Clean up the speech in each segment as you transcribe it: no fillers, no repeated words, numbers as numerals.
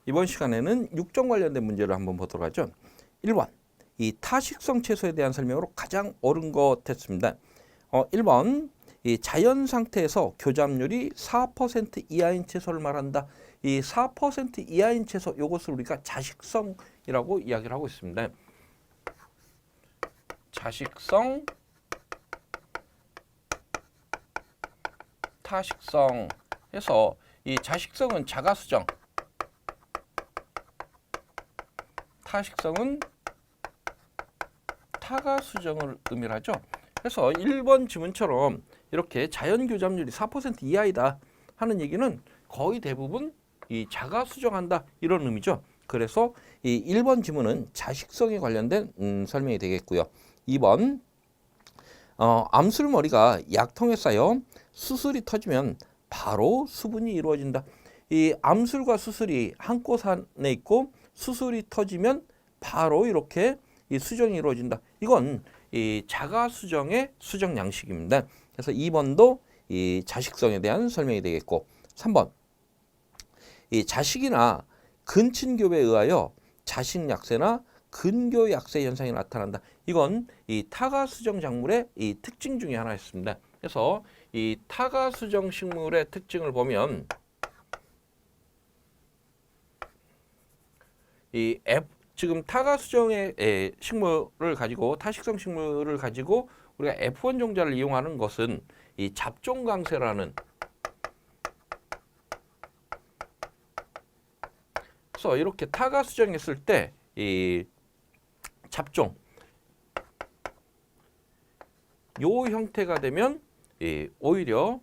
이번 시간에는 육종 관련된 문제를 한번 보도록 하죠. 1번, 이 타식성 채소에 대한 설명으로 가장 옳은 것 했습니다. 1번, 이 자연 상태에서 교잡률이 4% 이하인 채소를 말한다. 이 4% 이하인 채소, 이것을 우리가 자식성이라고 이야기를 하고 있습니다. 자식성, 타식성 해서 이 자식성은 자가수정, 타식성은 타가수정을 의미하죠. 그래서 1번 지문처럼 이렇게 자연 교잡률이 4% 이하이다 하는 얘기는 거의 대부분 이 자가수정한다 이런 의미죠. 그래서 이 1번 지문은 자식성에 관련된 설명이 되겠고요. 2번, 암술머리가 약통에 쌓여 수술이 터지면 바로 수분이 이루어진다. 이 암술과 수술이 한 곳 안에 있고 수술이 터지면 바로 이렇게 이 수정이 이루어진다. 이건 이 자가수정의 수정 양식입니다. 그래서 2번도 이 자식성에 대한 설명이 되겠고, 3번, 이 자식이나 근친교배에 의하여 자식약세나 근교약세 현상이 나타난다. 이건 이 타가수정 작물의 이 특징 중에 하나였습니다. 그래서 이 타가수정 식물의 특징을 보면 이 지금 타가수정의 식물을 가지고 타식성 식물을 가지고 우리가 F1 종자를 이용하는 것은 이 잡종강세라는, 그래서 이렇게 타가수정했을 때 이 잡종 요 형태가 되면 오히려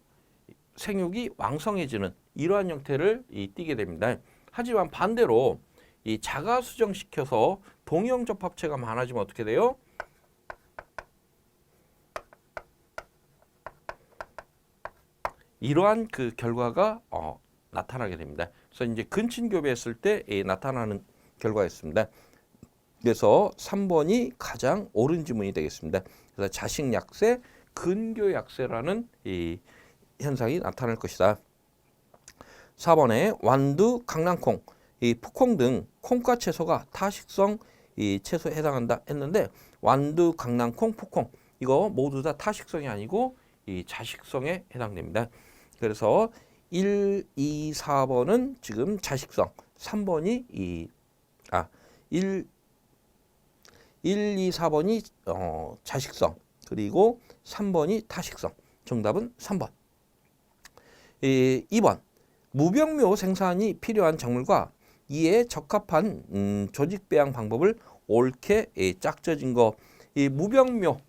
생육이 왕성해지는 이러한 형태를 띠게 됩니다. 하지만 반대로 이 자가수정시켜서 동형접합체가 많아지면 어떻게 돼요? 이러한 그 결과가 나타나게 됩니다. 그래서 이제 근친교배했을 때 나타나는 결과였습니다. 그래서 3번이 가장 옳은 지문이 되겠습니다. 그래서 자식약세, 근교약세라는 이 현상이 나타날 것이다. 4번에 완두, 강낭콩, 이 푸콩 등 콩과 채소가 타식성 이 채소에 해당한다 했는데, 완두, 강낭콩, 푸콩 이거 모두 다 타식성이 아니고 이 자식성에 해당됩니다. 그래서 1, 2, 4번은 지금 자식성, 3번이 1, 2, 4번이 자식성, 그리고 3번이 타식성. 정답은 3번. 2번, 무병묘 생산이 필요한 작물과 이에 적합한 조직 배양 방법을 옳게 짝져진 거. 이 무병묘,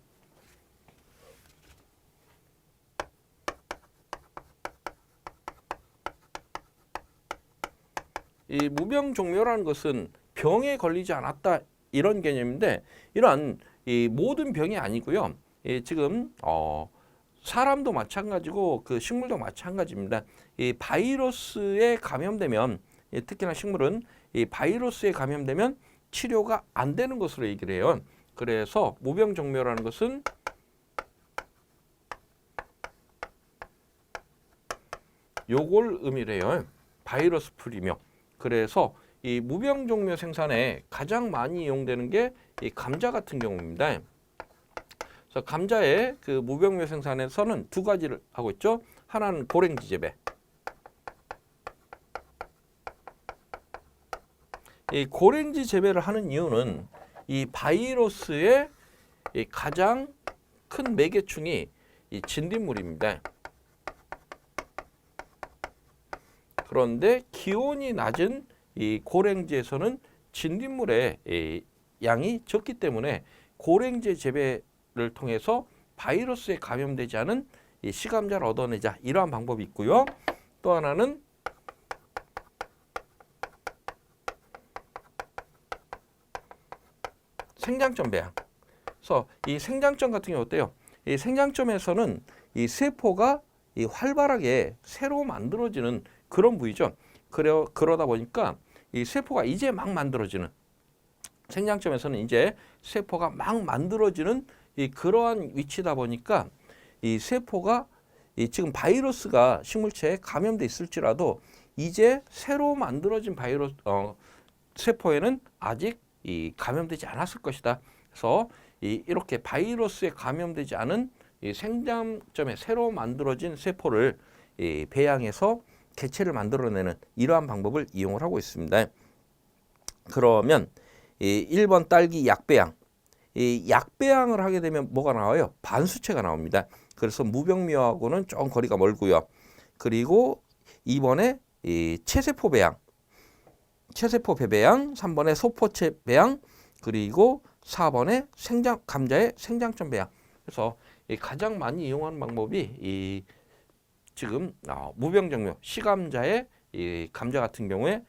이 무병종묘라는 것은 병에 걸리지 않았다 이런 개념인데, 이러한 이 모든 병이 아니고요. 지금 사람도 마찬가지고 그 식물도 마찬가지입니다. 이 바이러스에 감염되면, 특히나 식물은 이 바이러스에 감염되면 치료가 안 되는 것으로 얘기를 해요. 그래서 무병종묘라는 것은 요걸 의미를 해요. 바이러스 프리묘. 그래서 이 무병종묘 생산에 가장 많이 이용되는 게 이 감자 같은 경우입니다. 그래서 감자의 그 무병묘 생산에서는 두 가지를 하고 있죠. 하나는 고랭지 재배. 이 고랭지 재배를 하는 이유는 이 바이러스의 이 가장 큰 매개충이 이 진딧물입니다. 그런데 기온이 낮은 이 고랭지에서는 진딧물의 양이 적기 때문에 고랭지 재배를 통해서 바이러스에 감염되지 않은 이 시감자를 얻어내자, 이러한 방법이 있고요. 또 하나는 생장점 배양. 그래서 이 생장점 같은 경우 어때요? 이 생장점에서는 이 세포가 이 활발하게 새로 만들어지는 그런 부위죠. 그러다 보니까 이 세포가 이제 막 만들어지는, 생장점에서는 이제 세포가 막 만들어지는 이 그러한 위치다 보니까 이 세포가 지금 바이러스가 식물체에 감염돼 있을지라도 이제 새로 만들어진 바이러스 세포에는 아직 이 감염되지 않았을 것이다. 그래서 이렇게 바이러스에 감염되지 않은 이 생장점에 새로 만들어진 세포를 배양해서 개체를 만들어내는 이러한 방법을 이용을 하고 있습니다. 그러면 1번 딸기 약배양. 이 약배양을 하게 되면 뭐가 나와요? 반수체가 나옵니다. 그래서 무병미화하고는 좀 거리가 멀고요. 그리고 2번에 이 체세포 배양, 체세포 배배양, 3번에 소포체 배양, 그리고 4번에 감자의 생장점 배양. 그래서 가장 많이 이용하는 방법이 지금 무병정묘 시감자의 감자 같은 경우에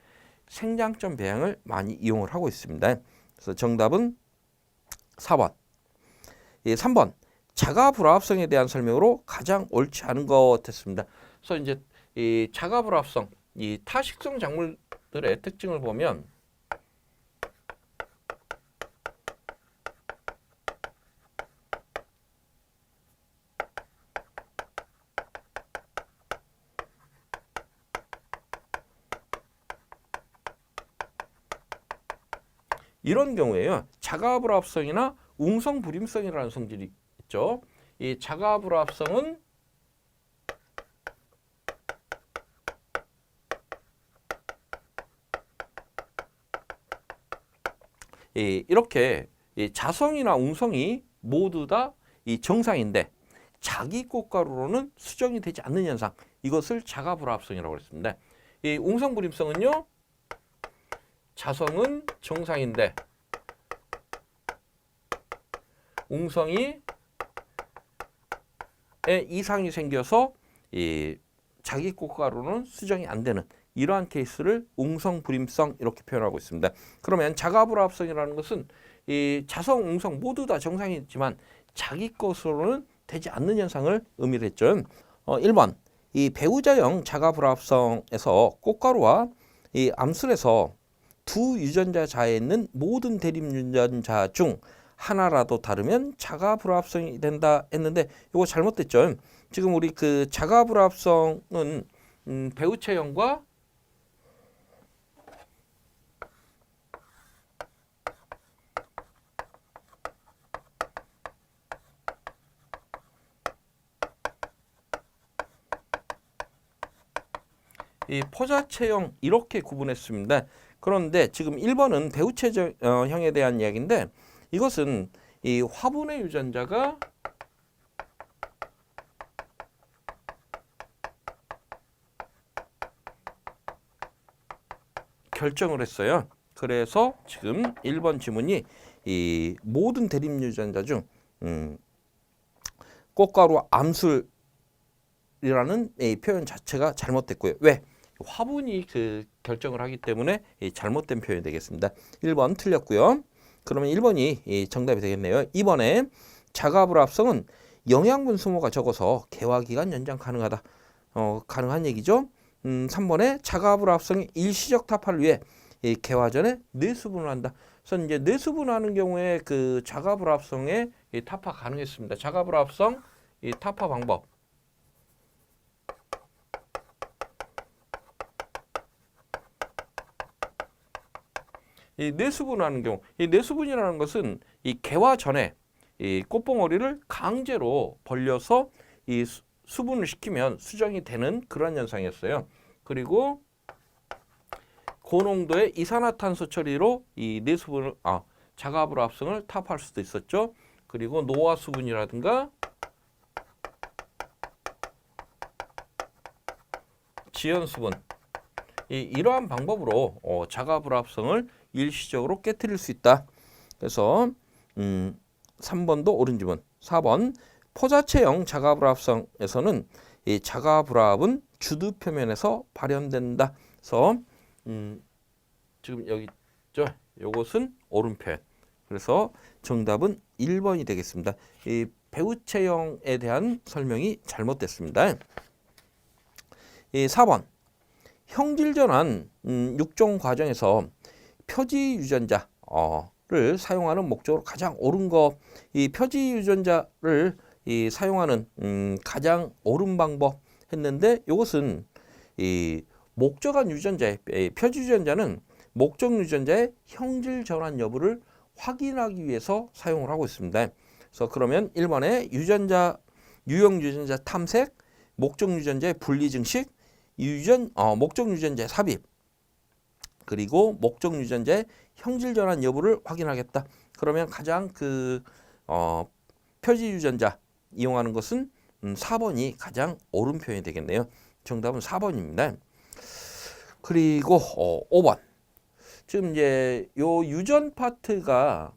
생장점 배양을 많이 이용을 하고 있습니다. 그래서 정답은 4번. 3번 자가 불합성에 대한 설명으로 가장 옳지 않은 것 했습니다. 그래서 이제 이 자가 불합성, 이 타식성 작물들의 특징을 보면 이런 경우에요. 자가불합성이나 웅성불임성이라는 성질이 있죠. 이 자가불합성은 이렇게 자성이나 웅성이 모두 다 이 정상인데 자기 꽃가루로는 수정이 되지 않는 현상, 이것을 자가불합성이라고 했습니다. 이 웅성불임성은요, 자성은 정상인데 웅성이 이상이 생겨서 자기 꽃가루는 수정이 안 되는 이러한 케이스를 웅성불임성 이렇게 표현하고 있습니다. 그러면 자가불합성이라는 것은 이 자성, 웅성 모두 다 정상이지만 자기 것으로는 되지 않는 현상을 의미를 했죠. 1번 이 배우자형 자가불합성에서 꽃가루와 이 암술에서 두 유전자 자에 있는 모든 대립 유전자 중 하나라도 다르면 자가불합성이 된다 했는데 이거 잘못됐죠. 지금 우리 그 자가불합성은 배우체형과 이 포자체형 이렇게 구분했습니다. 그런데 지금 1번은 배우체형에 대한 이야기인데 이것은 이 화분의 유전자가 결정을 했어요. 그래서 지금 1번 지문이 이 모든 대립 유전자 중 꽃가루 암술이라는 이 표현 자체가 잘못됐고요. 왜? 화분이 그 결정을 하기 때문에 잘못된 표현이 되겠습니다. 1번 틀렸고요. 그러면 1번이 정답이 되겠네요. 2번에 자가불합성은 영양분 소모가 적어서 개화기간 연장 가능하다. 가능한 얘기죠. 3번에 자가불합성의 일시적 타파를 위해 개화 전에 뇌수분을 한다. 그래서 이제 뇌수분하는 경우에 그 자가불합성의 타파 가능했습니다. 자가불합성 이 타파 방법. 이 뇌수분하는 경우, 이 뇌수분이라는 것은 이 개화 전에 이 꽃봉오리를 강제로 벌려서 이 수분을 시키면 수정이 되는 그런 현상이었어요. 그리고 고농도의 이산화탄소 처리로 이 뇌수분을 자가불합성을 타파할 수도 있었죠. 그리고 노화수분이라든가 지연수분 이러한 방법으로 자가불합성을 일시적으로 깨트릴 수 있다. 그래서 3번도 옳은 지문. 4번 포자체형 자가불합성에서는 이 자가불합은 주두 표면에서 발현된다. 그래서 지금 여기 있죠. 요것은 옳은 표현. 그래서 정답은 1번이 되겠습니다. 이 배우체형에 대한 설명이 잘못됐습니다. 4번 형질전환 6종 과정에서 표지 유전자를 사용하는 목적으로 가장 옳은 것, 이 표지 유전자를 사용하는 가장 옳은 방법 했는데 이것은 이 목적한 유전자의 표지 유전자는 목적 유전자의 형질 전환 여부를 확인하기 위해서 사용을 하고 있습니다. 그래서 그러면 1번에 유형 유전자 탐색, 목적 유전자의 분리 증식, 목적 유전자의 삽입, 그리고 목적 유전자의 형질 전환 여부를 확인하겠다. 그러면 가장 표지 유전자 이용하는 것은 4번이 가장 옳은 표현이 되겠네요. 정답은 4번입니다. 그리고 5번. 지금 이제 요 유전 파트가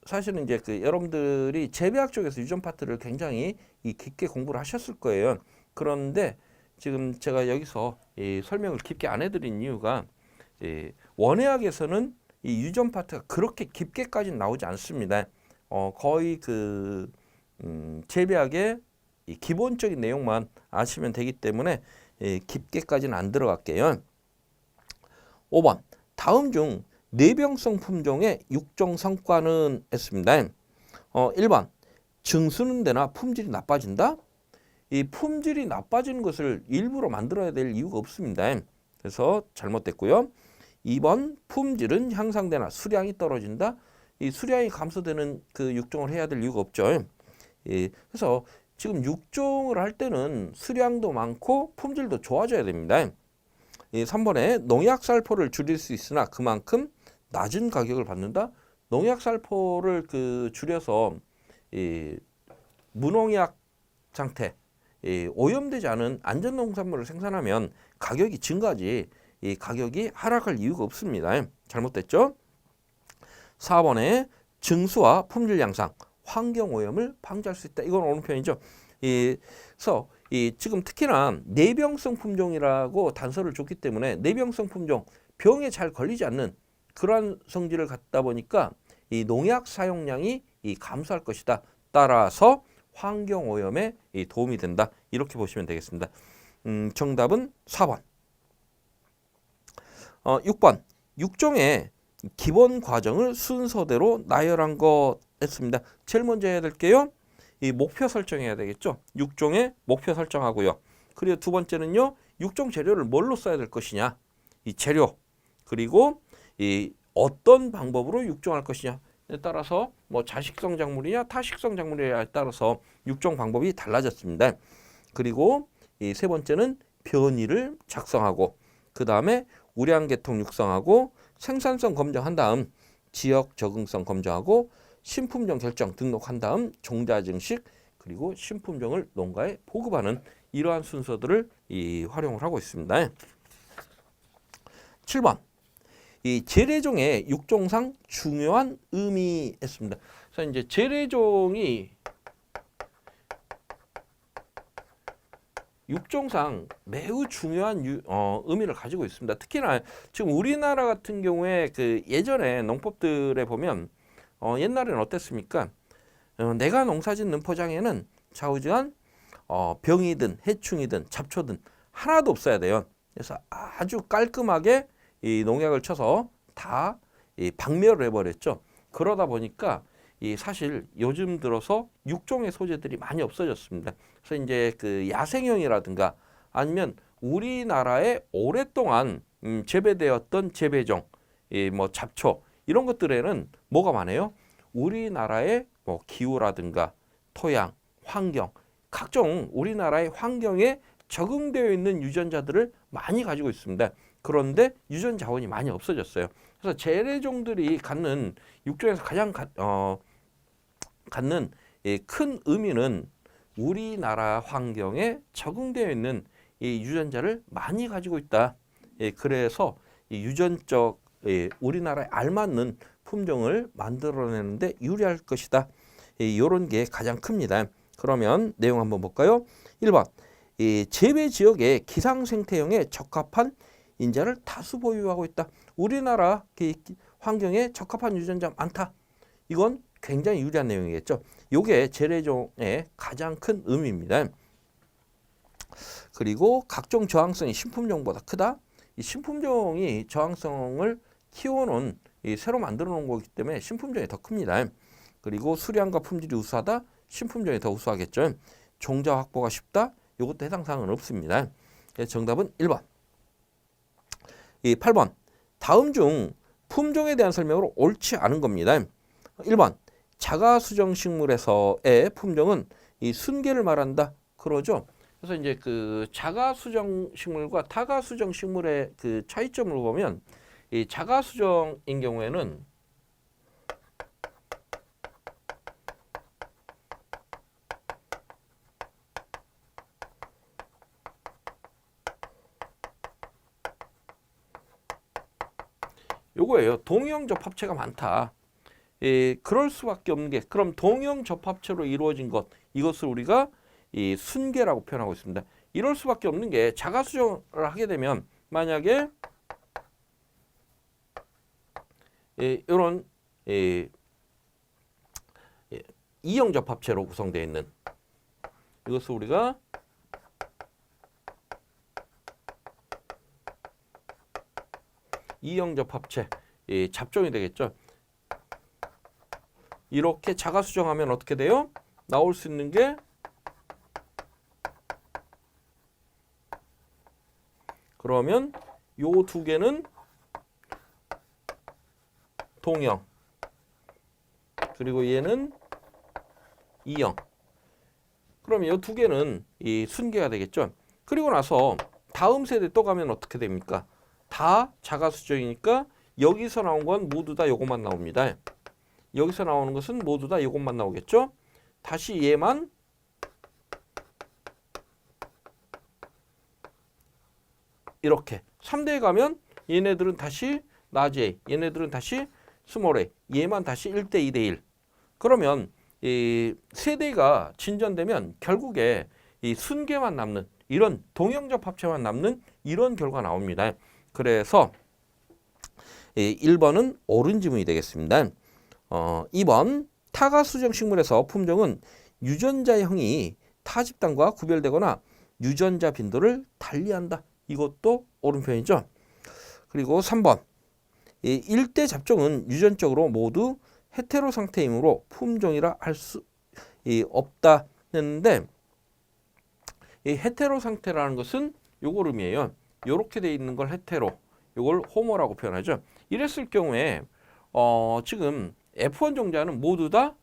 사실은 이제 여러분들이 재배학 쪽에서 유전 파트를 굉장히 깊게 공부를 하셨을 거예요. 그런데 지금 제가 여기서 설명을 깊게 안 해드린 이유가 원예학에서는 이 유전 파트가 그렇게 깊게까지는 나오지 않습니다. 거의 재배학의 이 기본적인 내용만 아시면 되기 때문에 깊게까지는 안 들어갈게요. 5번. 다음 중 내병성 품종의 육종 성과는 했습니다. 1번. 증수는 되나 품질이 나빠진다? 이 품질이 나빠지는 것을 일부러 만들어야 될 이유가 없습니다. 그래서 잘못됐고요. 2번. 품질은 향상되나 수량이 떨어진다? 이 수량이 감소되는 육종을 해야 될 이유가 없죠. 그래서 지금 육종을 할 때는 수량도 많고 품질도 좋아져야 됩니다. 3번에 농약살포를 줄일 수 있으나 그만큼 낮은 가격을 받는다. 농약살포를 줄여서 무농약 상태, 오염되지 않은 안전농산물을 생산하면 가격이 증가하지 이 가격이 하락할 이유가 없습니다. 잘못됐죠? 4번에 증수와 품질 향상, 환경 오염을 방지할 수 있다. 이건 옳은 표현이죠. 그래서 지금 특히나 내병성 품종이라고 단서를 줬기 때문에 내병성 품종, 병에 잘 걸리지 않는 그러한 성질을 갖다 보니까 이 농약 사용량이 감소할 것이다. 따라서 환경 오염에 도움이 된다. 이렇게 보시면 되겠습니다. 정답은 4번. 6번. 육종의 기본 과정을 순서대로 나열한 것 했습니다. 제일 먼저 해야 될게요. 이 목표 설정해야 되겠죠. 육종의 목표 설정하고요. 그리고 두 번째는요. 육종 재료를 뭘로 써야 될 것이냐. 이 재료. 그리고 이 어떤 방법으로 육종할 것이냐에 따라서 뭐 자식성 작물이냐 타식성 작물이냐에 따라서 육종 방법이 달라졌습니다. 그리고 이 세 번째는 변이를 작성하고 그 다음에 우량계통 육성하고 생산성 검증한 다음 지역 적응성 검증하고 신품종 결정 등록한 다음 종자 증식 그리고 신품종을 농가에 보급하는 이러한 순서들을 활용을 하고 있습니다. 7번. 이 재래종의 육종상 중요한 의미했습니다. 그래서 이제 재래종이 육종상 매우 중요한 의미를 가지고 있습니다. 특히나 지금 우리나라 같은 경우에 예전에 농법들에 보면 옛날에는 어땠습니까? 내가 농사짓는 포장에는 좌우지간 병이든 해충이든 잡초든 하나도 없어야 돼요. 그래서 아주 깔끔하게 이 농약을 쳐서 다 박멸을 해버렸죠. 그러다 보니까 사실 요즘 들어서 육종의 소재들이 많이 없어졌습니다. 그래서 이제 야생형이라든가 아니면 우리나라에 오랫동안 재배되었던 재배종, 뭐 잡초 이런 것들에는 뭐가 많아요? 우리나라의 뭐 기후라든가 토양, 환경, 각종 우리나라의 환경에 적응되어 있는 유전자들을 많이 가지고 있습니다. 그런데 유전 자원이 많이 없어졌어요. 그래서 재래종들이 갖는 육종에서 가장 갖는 큰 의미는 우리나라 환경에 적응되어 있는 이 유전자를 많이 가지고 있다. 그래서 유전적 우리나라에 알맞는 품종을 만들어내는데 유리할 것이다. 이런 게 가장 큽니다. 그러면 내용 한번 볼까요? 1번. 재배 지역의 기상 생태형에 적합한 인자를 다수 보유하고 있다. 우리나라 환경에 적합한 유전자 많다. 이건 굉장히 유리한 내용이겠죠. 이게 재래종의 가장 큰 의미입니다. 그리고 각종 저항성이 신품종보다 크다. 이 신품종이 저항성을 키워놓은 새로 만들어 놓은 거기 때문에 신품종이 더 큽니다. 그리고 수량과 품질이 우수하다. 신품종이 더 우수하겠죠. 종자 확보가 쉽다. 이것도 해당 사항은 없습니다. 정답은 1번. 이 8번 다음 중 품종에 대한 설명으로 옳지 않은 겁니다. 1번 자가수정식물에서의 품종은 이 순계를 말한다. 그러죠. 그래서 이제 그 자가수정식물과 타가수정식물의 그 차이점을 보면 이 자가수정인 경우에는 요거예요. 동형 접합체가 많다. 그럴 수밖에 없는 게 그럼 동형 접합체로 이루어진 것 이것을 우리가 이 순계라고 표현하고 있습니다. 이럴 수밖에 없는 게 자가수정을 하게 되면 만약에 이런 이형 접합체로 구성되어 있는 이것을 우리가 이형 접합체 잡종이 되겠죠. 이렇게 자가수정하면 어떻게 돼요? 나올 수 있는 게 그러면 요 두 개는 동형 그리고 얘는 이형. 그럼 이 두 개는 이 순계가 되겠죠. 그리고 나서 다음 세대 또 가면 어떻게 됩니까? 다 자가수정이니까 여기서 나온 건 모두 다 요것만 나옵니다. 여기서 나오는 것은 모두 다 이것만 나오겠죠. 다시 얘만 이렇게 3대에 가면 얘네들은 다시 라지 A, 얘네들은 다시 스몰 A, 얘만 다시 1대 2대 1. 그러면 이 세대가 진전되면 결국에 이 순계만 남는 이런 동형접 합체만 남는 이런 결과가 나옵니다. 그래서 1번은 옳은 지문이 되겠습니다. 2번 타가수정식물에서 품종은 유전자형이 타 집단과 구별되거나 유전자 빈도를 달리한다. 이것도 옳은 표현이죠. 그리고 3번 1대 잡종은 유전적으로 모두 헤테로 상태이므로 품종이라 할 수 없다 했는데 이 헤테로 상태라는 것은 요거 의미예요. 요렇게 돼 있는 걸 헤테로, 요걸 호모라고 표현하죠. 이랬을 경우에 지금 F1 종자는 모두 다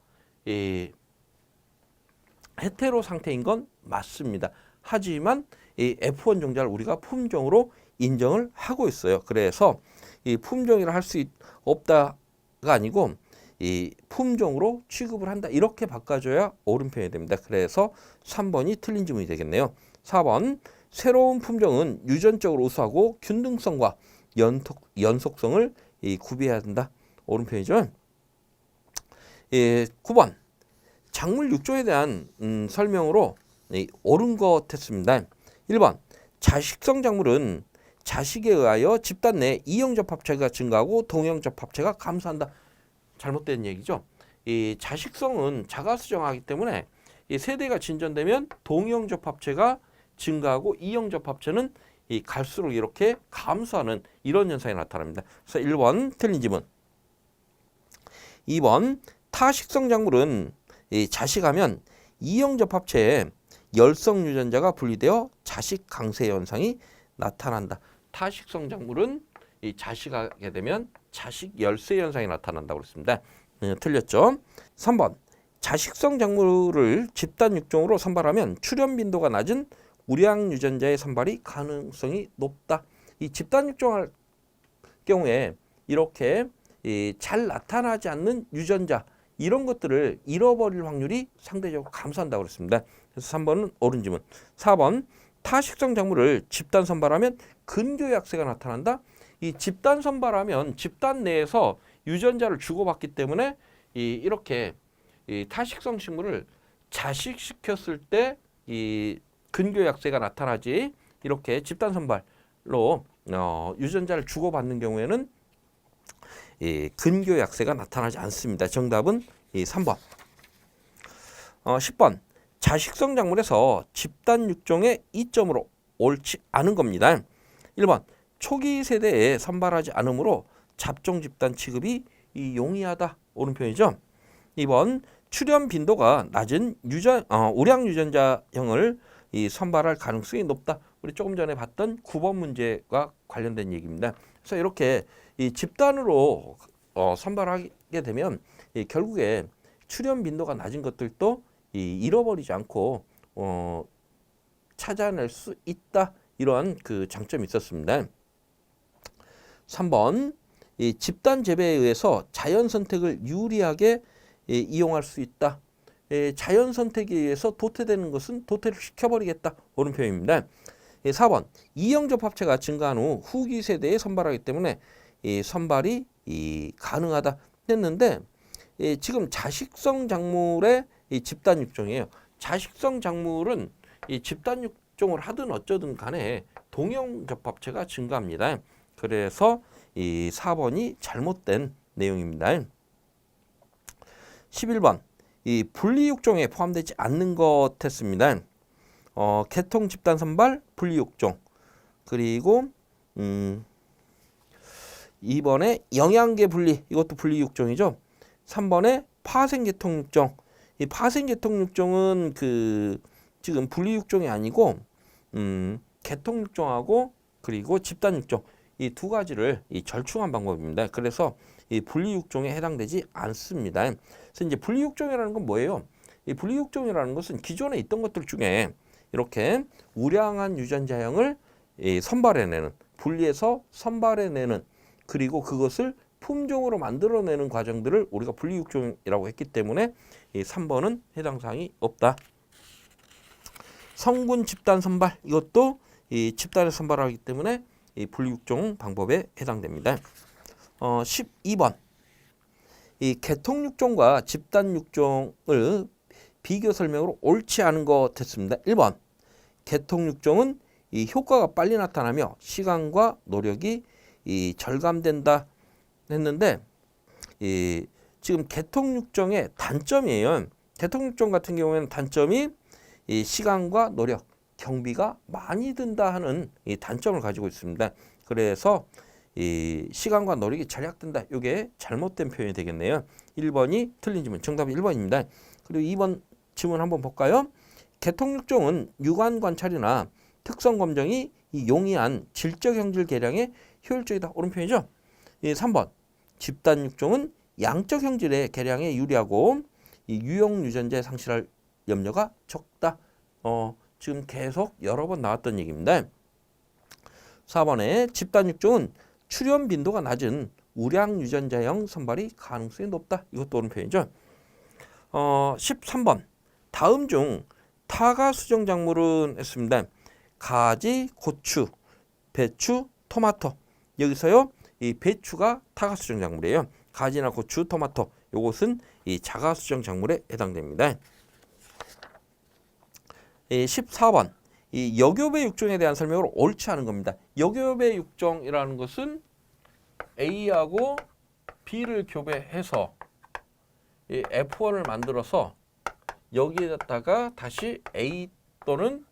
헤테로 상태인 건 맞습니다. 하지만 이 F1 종자를 우리가 품종으로 인정을 하고 있어요. 그래서 이 품종이라 할 수 없다가 아니고 이 품종으로 취급을 한다. 이렇게 바꿔줘야 옳은 표현이 됩니다. 그래서 3번이 틀린 지문이 되겠네요. 4번 새로운 품종은 유전적으로 우수하고 균등성과 연속성을 구비해야 한다. 옳은 표현이죠. 9번 작물 6종에 대한 설명으로 옳은 것 했습니다. 1번 자식성 작물은 자식에 의하여 집단 내 이형접 합체가 증가하고 동형접 합체가 감소한다. 잘못된 얘기죠. 이 자식성은 자가수정하기 때문에 이 세대가 진전되면 동형접 합체가 증가하고 이형접 합체는 갈수록 이렇게 감소하는 이런 현상이 나타납니다. 그래서 1번 틀린 지문. 2번 타식성 작물은 자식하면 이형접 합체에 열성 유전자가 분리되어 자식 강세 현상이 나타난다. 타식성 작물은 자식하게 되면 자식 열세 현상이 나타난다고 그랬습니다. 틀렸죠. 3번 자식성 작물을 집단 육종으로 선발하면 출현 빈도가 낮은 우량 유전자의 선발이 가능성이 높다. 이 집단 육종할 경우에 이렇게 잘 나타나지 않는 유전자 이런 것들을 잃어버릴 확률이 상대적으로 감소한다고 그랬습니다. 그래서 3번은 옳은 지문. 4번 타식성 작물을 집단 선발하면 근교약세가 나타난다. 이 집단 선발하면 집단 내에서 유전자를 주고받기 때문에 이렇게 타식성 식물을 자식시켰을 때 이 근교약세가 나타나지 이렇게 집단 선발로 유전자를 주고받는 경우에는 근교약세가 나타나지 않습니다. 정답은 3번. 10번 자식성 작물에서 집단 육종의 이점으로 옳지 않은 겁니다. 1번 초기 세대에 선발하지 않으므로 잡종 집단 취급이 용이하다. 옳은 표현이죠. 2번 출현 빈도가 낮은 우량 유전자형을 선발할 가능성이 높다. 우리 조금 전에 봤던 9번 문제가 관련된 얘기입니다. 그래서 이렇게 이 집단으로 선발하게 되면 결국에 출현 빈도가 낮은 것들도 잃어버리지 않고 찾아낼 수 있다. 이러한 그 장점이 있었습니다. 3번 이 집단 재배에 의해서 자연 선택을 유리하게 이용할 수 있다. 자연 선택에 의해서 도태되는 것은 도태를 시켜버리겠다. 옳은 표현입니다. 4번 이형접합체가 증가한 후 후기 세대에 선발하기 때문에 선발이 가능하다 했는데 지금 자식성 작물의 집단 육종이에요. 자식성 작물은 집단 육종을 하든 어쩌든 간에 동형접합체가 증가합니다. 그래서 이 4번이 잘못된 내용입니다. 11번 이 분리육종에 포함되지 않는 것 했습니다. 개통 집단 선발 분리육종, 그리고 2번에 영양계 분리, 이것도 분리육종이죠. 3번에 파생개통육종, 이 파생개통육종은 지금 분리육종이 아니고 개통육종하고 그리고 집단육종, 이 두 가지를 절충한 방법입니다. 그래서 이 분리육종에 해당되지 않습니다. 그래서 이제 분리육종이라는 건 뭐예요? 이 분리육종이라는 것은 기존에 있던 것들 중에 이렇게 우량한 유전자형을 선발해내는, 분리해서 선발해내는, 그리고 그것을 품종으로 만들어내는 과정들을 우리가 분리육종이라고 했기 때문에 이 3번은 해당 사항이 없다. 성분 집단 선발, 이것도 이 집단에 선발하기 때문에 이 분리육종 방법에 해당됩니다. 12번 이 개통육종과 집단육종을 비교 설명으로 옳지 않은 것 했습니다. 1번 개통육종은 이 효과가 빨리 나타나며 시간과 노력이 절감된다 했는데 지금 개통육종의 단점이에요. 개통육종 같은 경우에는 단점이 이 시간과 노력, 경비가 많이 든다 하는 이 단점을 가지고 있습니다. 그래서 이 시간과 노력이 절약된다. 이게 잘못된 표현이 되겠네요. 1번이 틀린 질문. 정답은 1번입니다. 그리고 2번 질문 한번 볼까요? 개통육종은 육안 관찰이나 특성 검정이 용이한 질적 형질 계량에 효율적이다. 옳은 표현이죠. 3번 집단육종은 양적 형질의 계량에 유리하고 이 유용 유전자에 상실할 염려가 적다. 지금 계속 여러 번 나왔던 얘기입니다. 4번에 집단육종은 출현 빈도가 낮은 우량 유전자형 선발이 가능성이 높다. 이것도 옳은 표현이죠. 13번 다음 중 타가 수정 작물은 했습니다. 가지, 고추, 배추, 토마토. 여기서요 이 배추가 타가 수정 작물이에요. 가지나 고추, 토마토, 요것은 이 자가 수정 작물에 해당됩니다. 14번 이 역엽의 육종에 대한 설명으로 옳지 않은 겁니다. 역엽의 육종이라는 것은 A하고 B를 교배해서 이 F1을 만들어서 여기에다가 다시 A 또는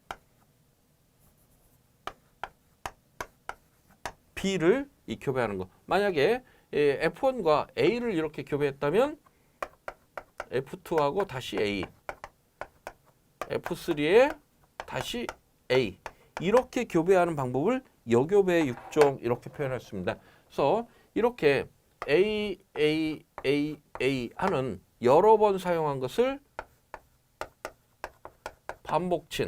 B를 교배하는 거. 만약에 F1과 A를 이렇게 교배했다면 F2하고 다시 A, F3에 다시 A, 이렇게 교배하는 방법을 역교배 육종 이렇게 표현했습니다. 그래서 이렇게 A, A, A, A 하는 여러 번 사용한 것을 반복친,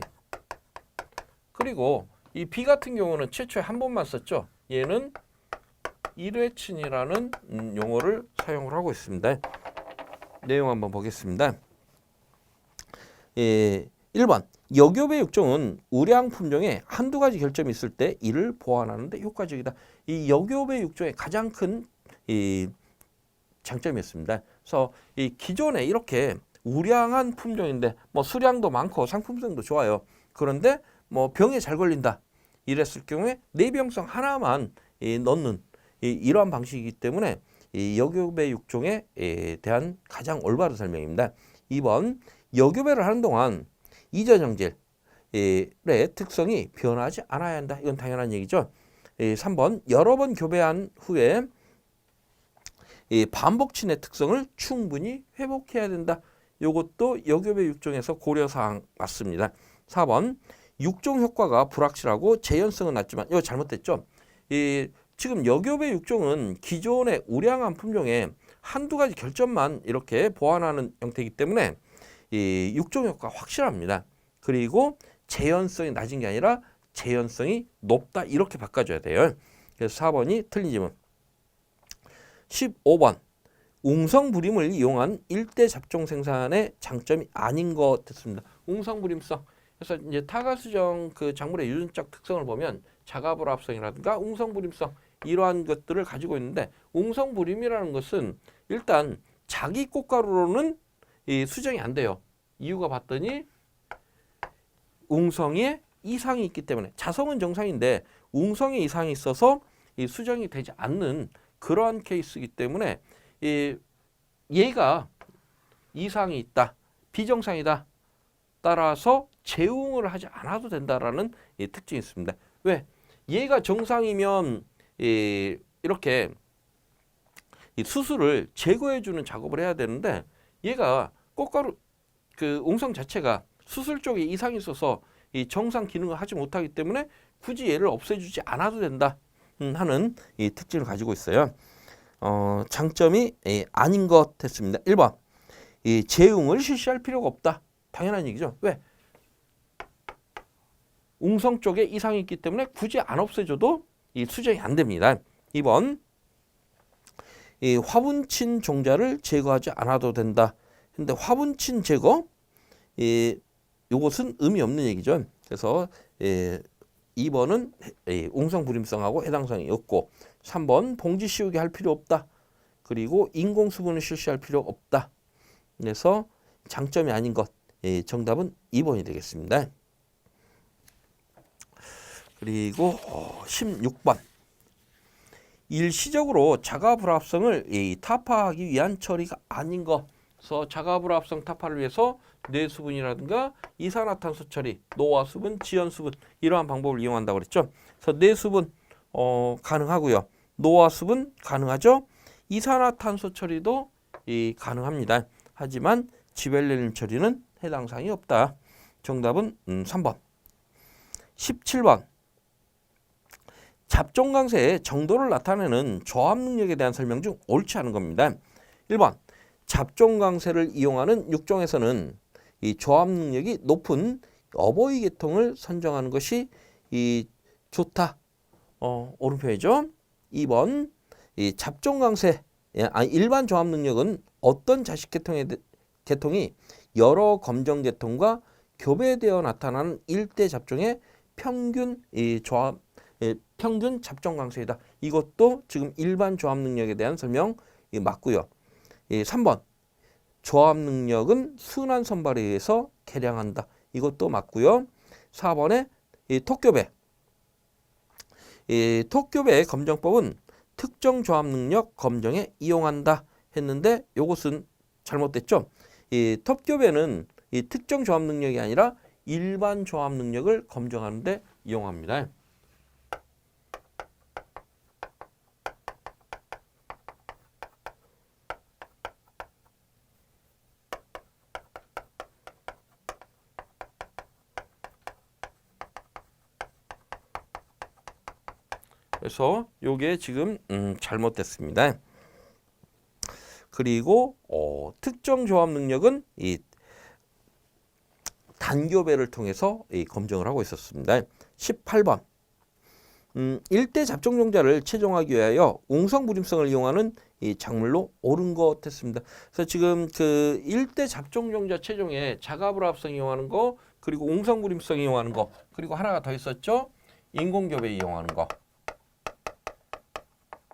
그리고 이 B 같은 경우는 최초에 한 번만 썼죠. 얘는 1회친이라는 용어를 사용을 하고 있습니다. 내용 한번 보겠습니다. 1번 역엽의 육종은 우량 품종에 한두 가지 결점이 있을 때 이를 보완하는 데 효과적이다. 이 역엽의 육종의 가장 큰 장점이었습니다. 그래서 이 기존에 이렇게 우량한 품종인데 뭐 수량도 많고 상품성도 좋아요. 그런데 뭐 병에 잘 걸린다 이랬을 경우에 내병성 하나만 넣는 이러한 방식이기 때문에 이 역엽의 육종에 대한 가장 올바른 설명입니다. 2번 역교배를 하는 동안 이전 형질의 특성이 변하지 않아야 한다. 이건 당연한 얘기죠. 3번 여러 번 교배한 후에 반복친의 특성을 충분히 회복해야 된다. 이것도 역교배 육종에서 고려사항 맞습니다. 4번 육종 효과가 불확실하고 재현성은 낮지만 이거 잘못됐죠. 지금 역엽의 육종은 기존의 우량한 품종에 한두 가지 결점만 이렇게 보완하는 형태이기 때문에 이 육종 효과 확실합니다. 그리고 재현성이 낮은 게 아니라 재현성이 높다 이렇게 바꿔줘야 돼요. 그래서 4번이 틀린 질문. 15번 웅성부림을 이용한 일대 잡종 생산의 장점이 아닌 것 됐습니다. 웅성부림성. 그래서 이제 타가수정 그 작물의 유전적 특성을 보면 자가불합성이라든가 웅성부림성 이러한 것들을 가지고 있는데 웅성부림이라는 것은 일단 자기 꽃가루로는 이 수정이 안 돼요. 이유가 봤더니 웅성에 이상이 있기 때문에 자성은 정상인데 웅성에 이상이 있어서 이 수정이 되지 않는 그러한 케이스이기 때문에 얘가 이상이 있다, 비정상이다. 따라서 재웅을 하지 않아도 된다라는 특징이 있습니다. 왜? 얘가 정상이면 이렇게 수술을 제거해주는 작업을 해야 되는데 얘가 꽃가루 그 웅성 자체가 수술 쪽에 이상이 있어서 이 정상 기능을 하지 못하기 때문에 굳이 얘를 없애주지 않아도 된다 하는 이 특징을 가지고 있어요. 장점이 아닌 것 했습니다. 1번 이 재웅을 실시할 필요가 없다. 당연한 얘기죠. 왜? 웅성 쪽에 이상이 있기 때문에 굳이 안 없애줘도 이 수정이 안 됩니다. 2번 이 화분친 종자를 제거하지 않아도 된다. 근데 화분친 제거 이것은 의미 없는 얘기죠. 그래서 2번은 웅성 불임성하고 해당성이 없고 3번 봉지 씌우기 할 필요 없다. 그리고 인공 수분을 실시할 필요 없다. 그래서 장점이 아닌 것. 정답은 2번이 되겠습니다. 그리고 16번 일시적으로 자가불합성을 타파하기 위한 처리가 아닌 것. 그래서 자가불합성 타파를 위해서 뇌수분이라든가 이산화탄소 처리, 노화수분, 지연수분 이러한 방법을 이용한다고 그랬죠. 그래서 뇌수분 가능하고요. 노화수분 가능하죠. 이산화탄소 처리도 가능합니다. 하지만 지벨렐린 처리는 해당 사항이 없다. 정답은 3번. 17번 잡종 강세의 정도를 나타내는 조합 능력에 대한 설명 중 옳지 않은 겁니다. 1번 잡종 강세를 이용하는 육종에서는 이 조합 능력이 높은 어버이 계통을 선정하는 것이 좋다. 옳은 표현이죠. 2번 이 잡종 강세 일반 조합 능력은 어떤 자식 계통이 여러 검정 계통과 교배되어 나타나는 일대 잡종의 평균 조합 평균 잡종 강세이다. 이것도 지금 일반 조합 능력에 대한 설명 맞고요. 3번 조합 능력은 순환 선발에 의해서 개량한다. 이것도 맞고요. 4번에 톡교배 톡교배 검정법은 특정 조합 능력 검정에 이용한다 했는데 이것은 잘못됐죠. 톡교배는 특정 조합 능력이 아니라 일반 조합 능력을 검증하는 데 이용합니다. 그래서 요게 지금 잘못됐습니다. 그리고 특정 조합 능력은 이 단교배를 통해서 검증을 하고 있었습니다. 18번 일대 잡종 종자를 최종하기 위하여 웅성부림성을 이용하는 이 작물로 옳은 것 했습니다. 그래서 지금 그 일대 잡종 종자 최종에 자가불합성 이용하는 거, 그리고 웅성부림성 이용하는 거, 그리고 하나가 더 있었죠. 인공교배 이용하는 거.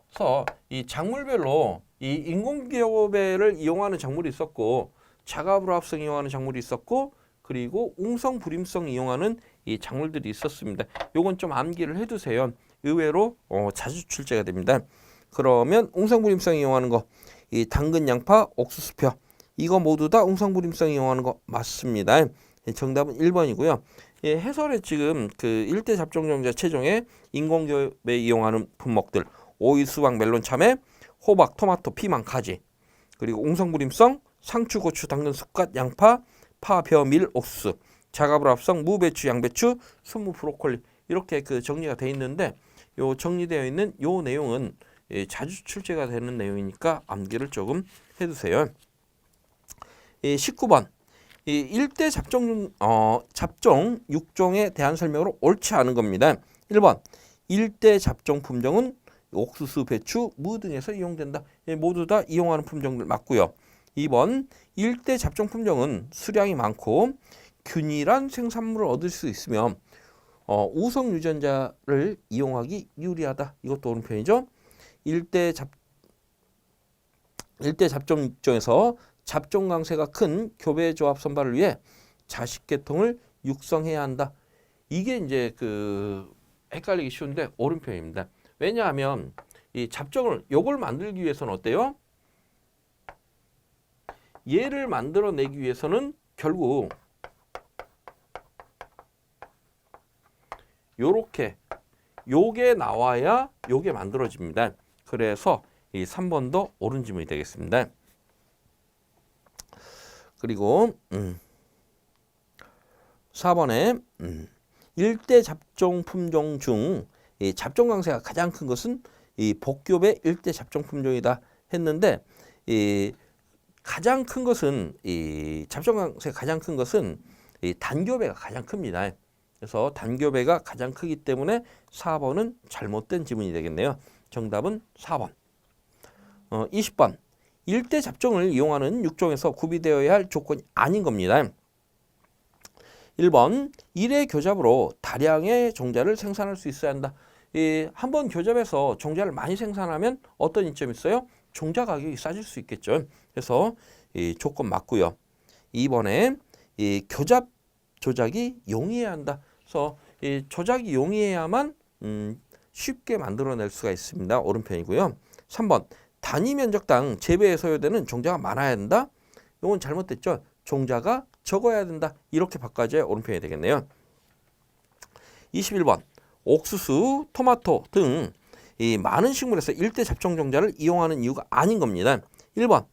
그래서 이 작물별로 이 인공교배를 이용하는 작물이 있었고, 자가불합성 이용하는 작물이 있었고, 그리고 웅성불임성 이용하는 이 작물들이 있었습니다. 요건 좀 암기를 해두세요. 의외로 자주 출제가 됩니다. 그러면 웅성불임성 이용하는 거, 이 당근, 양파, 옥수수표 이거 모두 다 웅성불임성 이용하는 거 맞습니다. 정답은 1번이고요. 해설에 지금 그 일대 잡종종자 최종에 인공교배 이용하는 품목들 오이, 수박, 멜론, 참외, 호박, 토마토, 피망, 가지, 그리고 웅성불임성 상추, 고추, 당근, 쑥갓, 양파, 파, 벼, 밀, 옥수수, 자가불합성, 무배추, 양배추, 순무, 브로콜리 이렇게 그 정리가 되어 있는데 요 정리되어 있는 요 내용은 자주 출제가 되는 내용이니까 암기를 조금 해두세요. 19번 일대 잡종 잡종 6종에 대한 설명으로 옳지 않은 겁니다. 1번 일대 잡종 품종은 옥수수, 배추, 무 등에서 이용된다. 모두 다 이용하는 품종들 맞고요. 2번 일대 잡종 품종은 수량이 많고 균일한 생산물을 얻을 수 있으며 우성 유전자를 이용하기 유리하다. 이것도 옳은 편이죠. 일대 잡종 6종에서 잡종 강세가 큰 교배 조합 선발을 위해 자식 계통을 육성해야 한다. 이게 이제 그 헷갈리기 쉬운데 옳은 편입니다. 왜냐하면 이 잡종을 요걸 만들기 위해서는 어때요? 얘를 만들어내기 위해서는 결국 요렇게 요게 나와야 요게 만들어집니다. 그래서 이 3번도 옳은 질문이 되겠습니다. 그리고 4번에 일대 잡종 품종 중 이 잡종 강세가 가장 큰 것은 이 복교배 일대 잡종 품종이다 했는데 이 가장 큰 것은 이 잡종 강세가 가장 큰 것은 이 단교배가 가장 큽니다. 그래서 단교배가 가장 크기 때문에 4번은 잘못된 지문이 되겠네요. 정답은 4번. 20번 일대 잡종을 이용하는 육종에서 구비되어야 할 조건이 아닌 겁니다. 1번 일회 교잡으로 다량의 종자를 생산할 수 있어야 한다. 한번 교잡해서 종자를 많이 생산하면 어떤 이점이 있어요? 종자 가격이 싸질 수 있겠죠. 그래서 조건 맞고요. 2번에 교잡 조작이 용이해야 한다. 그래서 조작이 용이해야만 쉽게 만들어낼 수가 있습니다. 옳은 편이고요. 3번 단위 면적당 재배에 소요되는 종자가 많아야 한다. 이건 잘못됐죠. 종자가 적어야 된다. 이렇게 바꿔줘야 옳은 편이 되겠네요. 21번 옥수수, 토마토 등 이 많은 식물에서 일대 잡종 종자를 이용하는 이유가 아닌 겁니다. 1번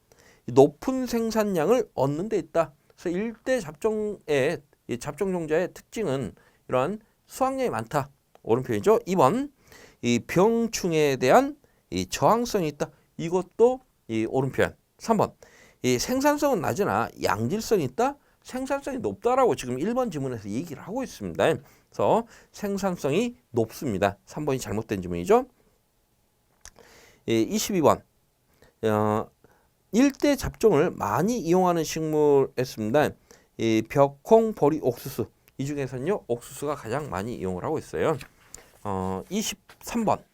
높은 생산량을 얻는 데 있다. 그래서 일대 잡종의 이 잡종 종자의 특징은 이러한 수확량이 많다. 옳은 편이죠. 2번 이 병충해에 대한 이 저항성이 있다. 이것도 이 옳은 편. 3번 이 생산성은 낮으나 양질성이 있다. 생산성이 높다라고 지금 1번 지문에서 얘기를 하고 있습니다. 그래서 생산성이 높습니다. 3번이 잘못된 지문이죠. 22번 일대 잡종을 많이 이용하는 식물했습니다. 벽콩, 보리, 옥수수 이 중에서는요 옥수수가 가장 많이 이용을 하고 있어요. 23번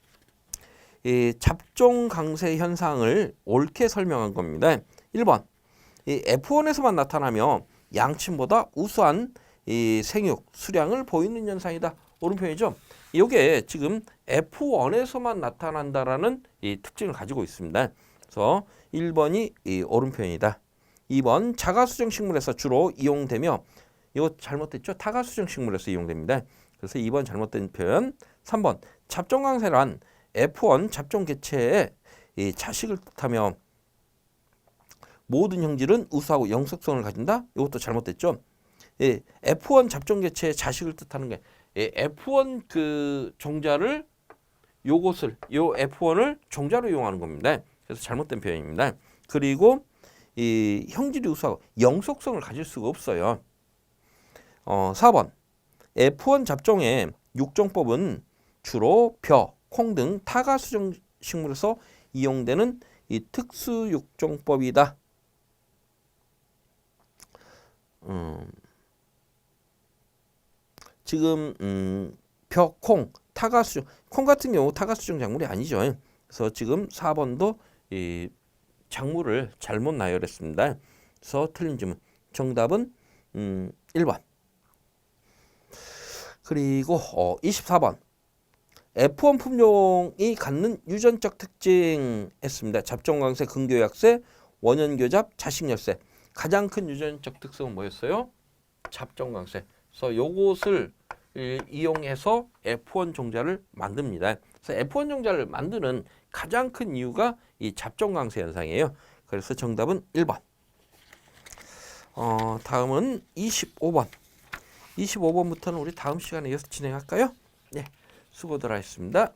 잡종 강세 현상을 옳게 설명한 겁니다. 1번 F1에서만 나타나며 양침보다 우수한 생육, 수량을 보이는 현상이다. 옳은 편이죠. 이게 지금 F1에서만 나타난다라는 특징을 가지고 있습니다. 그래서 1번이 옳은 편이다. 2번 자가수정 식물에서 주로 이용되며 이거 잘못됐죠. 타가수정 식물에서 이용됩니다. 그래서 2번 잘못된 표현. 3번 잡종 강세란 F1 잡종 개체의 자식을 뜻하며 모든 형질은 우수하고 영속성을 가진다. 이것도 잘못됐죠. F1 잡종 개체의 자식을 뜻하는 게 F1 그 종자를 요 F1을 종자로 이용하는 겁니다. 그래서 잘못된 표현입니다. 그리고 이 형질이 우수하고 영속성을 가질 수가 없어요. 4번 F1 잡종의 육종법은 주로 벼, 콩 등 타가수정 식물에서 이용되는 이 특수 육종법이다. 지금 벼, 콩, 타가수정, 콩 같은 경우 타가수정 작물이 아니죠. 그래서 지금 4번도 이 작물을 잘못 나열했습니다. 그래서 틀린 질문. 정답은 1번. 그리고 24번. F1 품종이 갖는 유전적 특징 했습니다. 잡종 강세, 근교약세, 원연교잡, 자식열세. 가장 큰 유전적 특성은 뭐였어요? 잡종 강세. 그래서 요것을 이용해서 F1 종자를 만듭니다. 그래서 F1 종자를 만드는 가장 큰 이유가 이 잡종 강세 현상이에요. 그래서 정답은 1번. 다음은 25번. 25번부터는 우리 다음 시간에 이어서 진행할까요? 네, 수고들 하셨습니다.